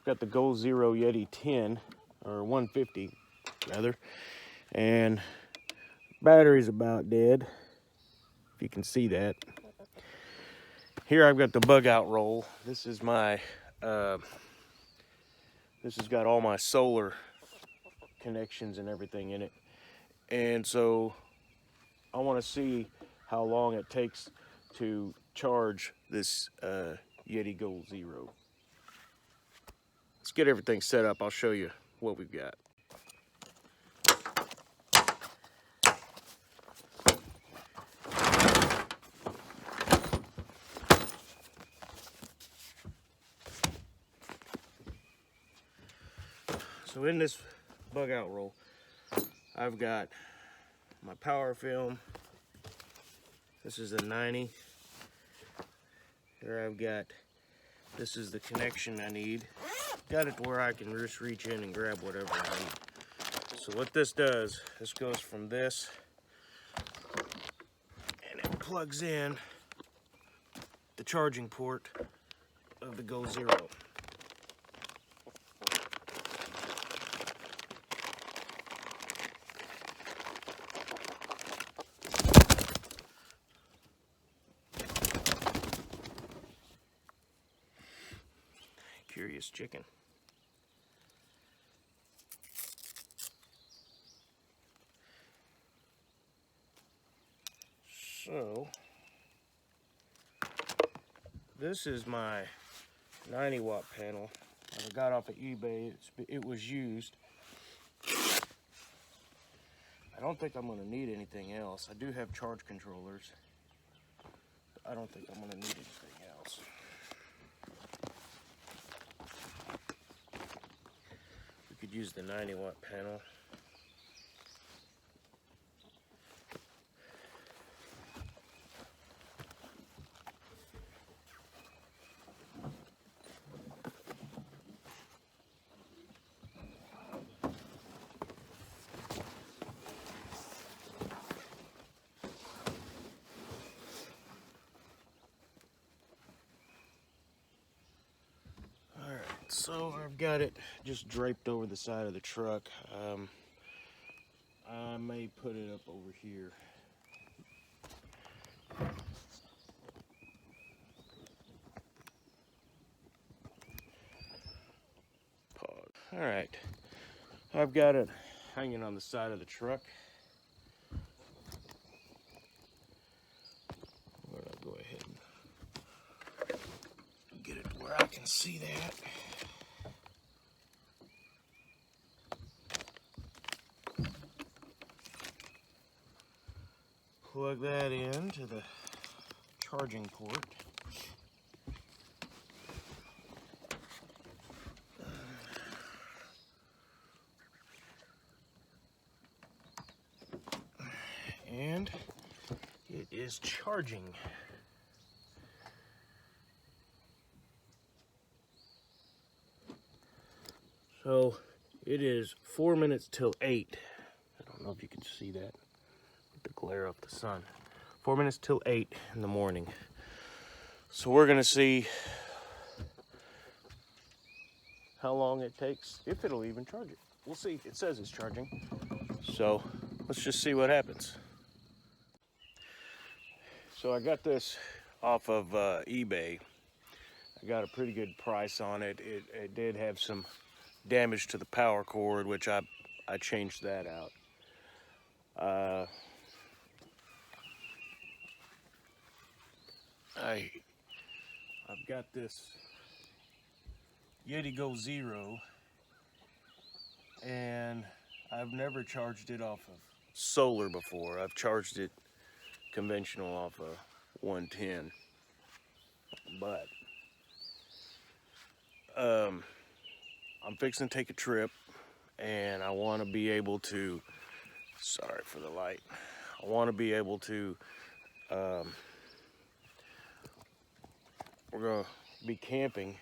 got the Goal Zero Yeti 10, or 150 rather, and battery's about dead, if you can see that. Here I've got the bug out roll. This is my, this has got all my solar connections and everything in it. And so I want to see how long it takes to charge this Yeti Goal Zero. Let's get everything set up. I'll show you what we've got. So in this bug out roll, I've got my Powerfilm. This is a 90. Here I've got, this is the connection I need. Got it to where I can just reach in and grab whatever I need. So what this does, this goes from this, and it plugs in the charging port of the Goal Zero. Curious chicken. So, this is my 90 watt panel. I got off of eBay. It was used. I don't think I'm going to need anything else. I do have charge controllers. But I don't think I'm going to need anything else. We could use the 90 watt panel. So I've got it just draped over the side of the truck. I may put it up over here. Pause. All right, I've got it hanging on the side of the truck. I'll go ahead and get it where I can see that. Plug that into the charging port. And it is charging. So it is 4 minutes till 8. I don't know if you can see that with the glare of the sun. 4 minutes till 8 in the morning. So we're gonna see how long it takes, if it'll even charge it. We'll see. It says it's charging. So let's just see what happens. So I got this off of eBay. I got a pretty good price on it. It did have some damage to the power cord, which I changed that out. I've got this Yeti Goal Zero, and I've never charged it off of solar before. I've charged it conventional off of 110, but I'm fixing to take a trip, and I want to be able to, sorry for the light, I want to be able to, we're going to be camping,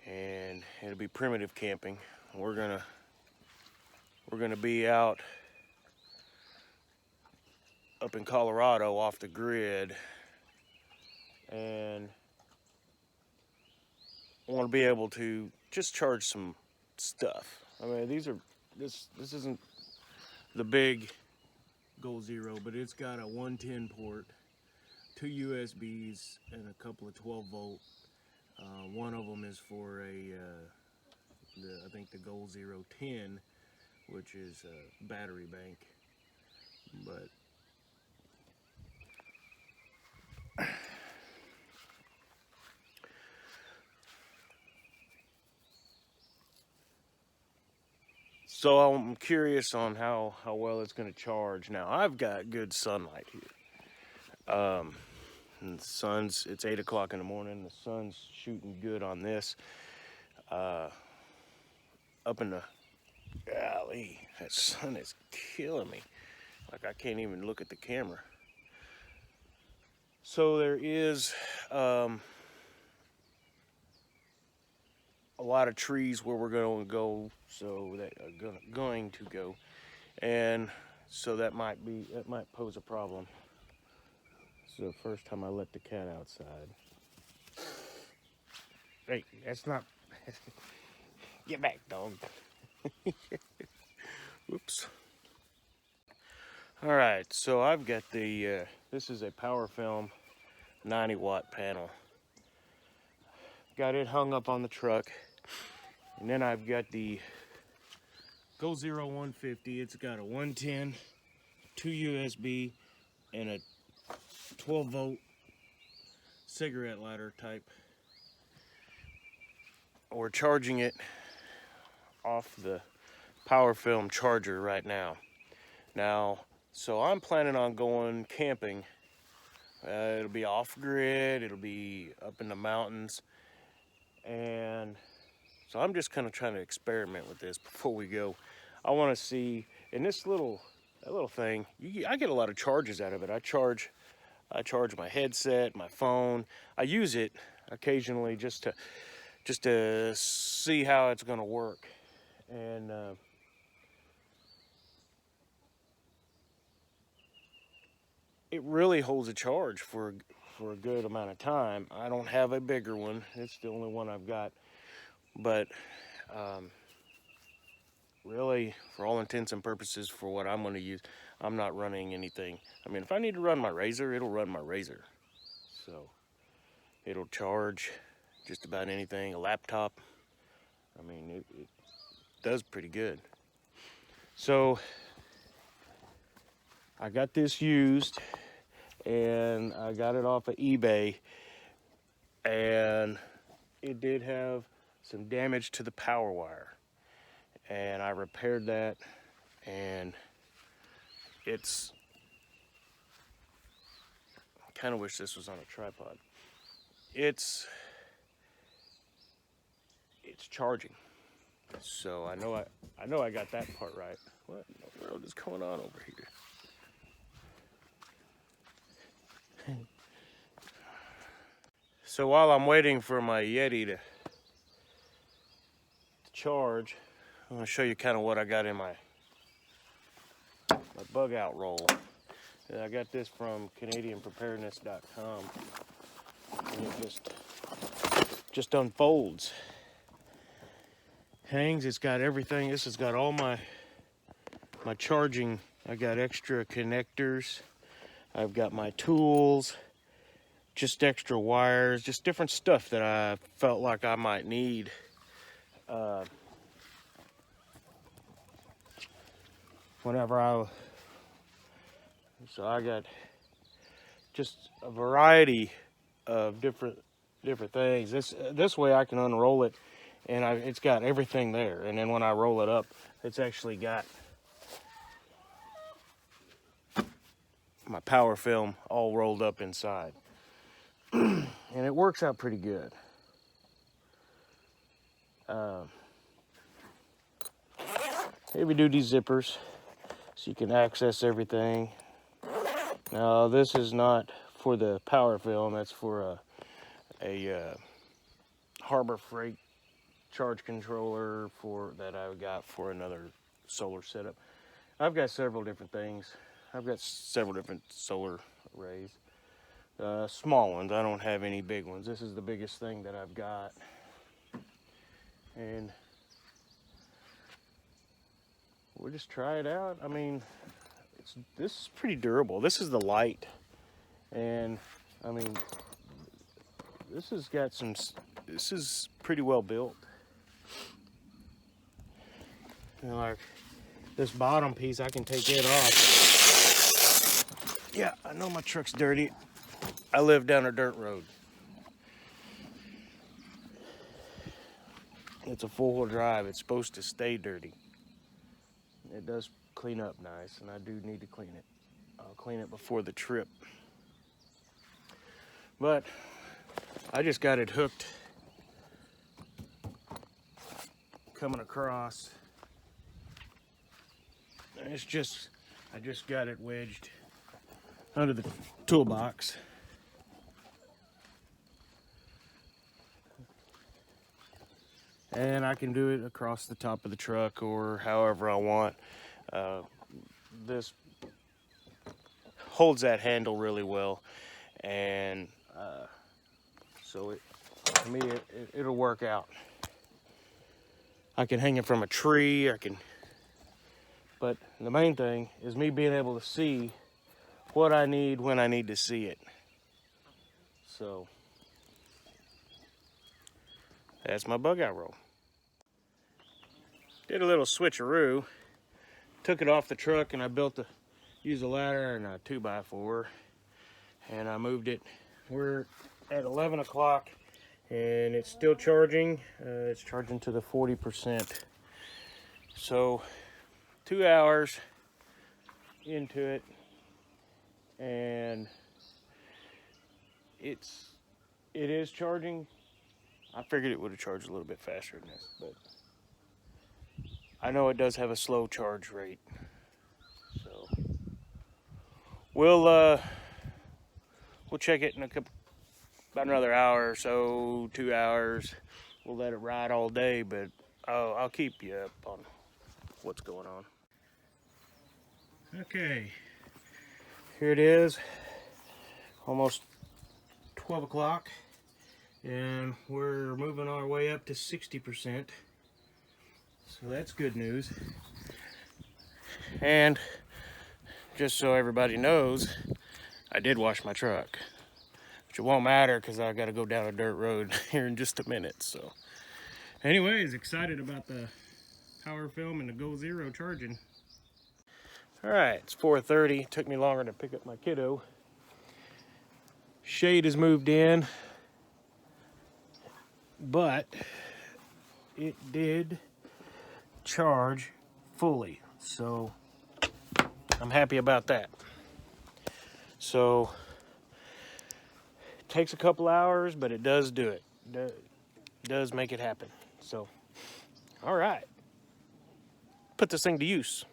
and it'll be primitive camping. We're gonna be out up in Colorado off the grid, and I want to be able to just charge some stuff. I mean, this isn't the big Goal Zero, but it's got a 110 port, 2 USBs, and a couple of 12-volt. One of them is for I think the Goal Zero 10, which is a battery bank. But so I'm curious on how well it's going to charge. Now, I've got good sunlight here. And the sun's, it's 8 o'clock in the morning. The sun's shooting good on this. Up in the, golly, that sun is killing me. Like, I can't even look at the camera. So there is a lot of trees where we're going to go, so that are going to go, and so that might pose a problem. This is the first time I let the cat outside. Hey, that's not. Get back, dog. Whoops. All right, so I've got the. This is a Powerfilm 90-watt panel. Got it hung up on the truck. And then I've got the Goal Zero 150. It's got a 110, 2 USB, and a 12-volt cigarette lighter type. We're charging it off the Powerfilm charger right now. So I'm planning on going camping. It'll be off-grid, it'll be up in the mountains, and so I'm just kind of trying to experiment with this before we go. I want to see, in that little thing, I get a lot of charges out of it. I charge my headset, my phone. I use it occasionally just to see how it's going to work, and it really holds a charge for a good amount of time. I don't have a bigger one. It's the only one I've got. But really, for all intents and purposes, for what I'm going to use, I'm not running anything. I mean, if I need to run my razor, it'll run my razor. So it'll charge just about anything. A laptop. I mean, it does pretty good. So I got this used, and I got it off of eBay, and it did have some damage to the power wire, and I repaired that, and it's, I kind of wish this was on a tripod. It's charging, so I know I got that part right. What in the world is going on over here? So while I'm waiting for my Yeti to charge, I'm going to show you kind of what I got in my bug out roll. And I got this from CanadianPreparedness.com, and it just unfolds. Hangs. It's got everything. This has got all my charging. I got extra connectors. I've got my tools, just extra wires, just different stuff that I felt like I might need. So I got just a variety of different things. This way I can unroll it, and it's got everything there. And then when I roll it up, it's actually got my Powerfilm all rolled up inside. And it works out pretty good. Heavy duty zippers, so you can access everything. Now this is not for the Powerfilm, that's for a Harbor Freight charge controller that I got for another solar setup. I've got several different things. I've got several different solar arrays. Small ones, I don't have any big ones. This is the biggest thing that I've got. and we'll just try it out. I mean, this is pretty durable. This is the light, and I mean, this has got some, this is pretty well built. You know, like this bottom piece, I can take it off. Yeah, I know my truck's dirty. I live down a dirt road. It's a four-wheel drive. It's supposed to stay dirty. It does clean up nice, and I do need to clean it. I'll clean it before the trip. But I just got it hooked coming across. And it's just, I just got it wedged under the toolbox. And I can do it across the top of the truck or however I want. This holds that handle really well, and so to me it'll work out. I can hang it from a tree, but the main thing is me being able to see what I need when I need to see it. So that's my bug out roll. Did a little switcheroo. Took it off the truck and I used a ladder and a 2x4, and I moved it. We're at 11 o'clock and it's still charging. It's charging to the 40%. So 2 hours into it, and it is charging. I figured it would have charged a little bit faster than this, but I know it does have a slow charge rate. So we'll check it in about another hour or so, 2 hours. We'll let it ride all day, but I'll keep you up on what's going on. Okay, here it is, almost 12 o'clock, and we're moving our way up to 60%. So that's good news. And just so everybody knows, I did wash my truck, which it won't matter because I got to go down a dirt road here in just a minute. So anyways, excited about the Powerfilm and the Goal Zero charging. All right, it's 4:30. Took me longer to pick up my kiddo. Shade has moved in, but it did charge fully, so I'm happy about that. So it takes a couple hours, but it does do it. It does make it happen. So all right, put this thing to use.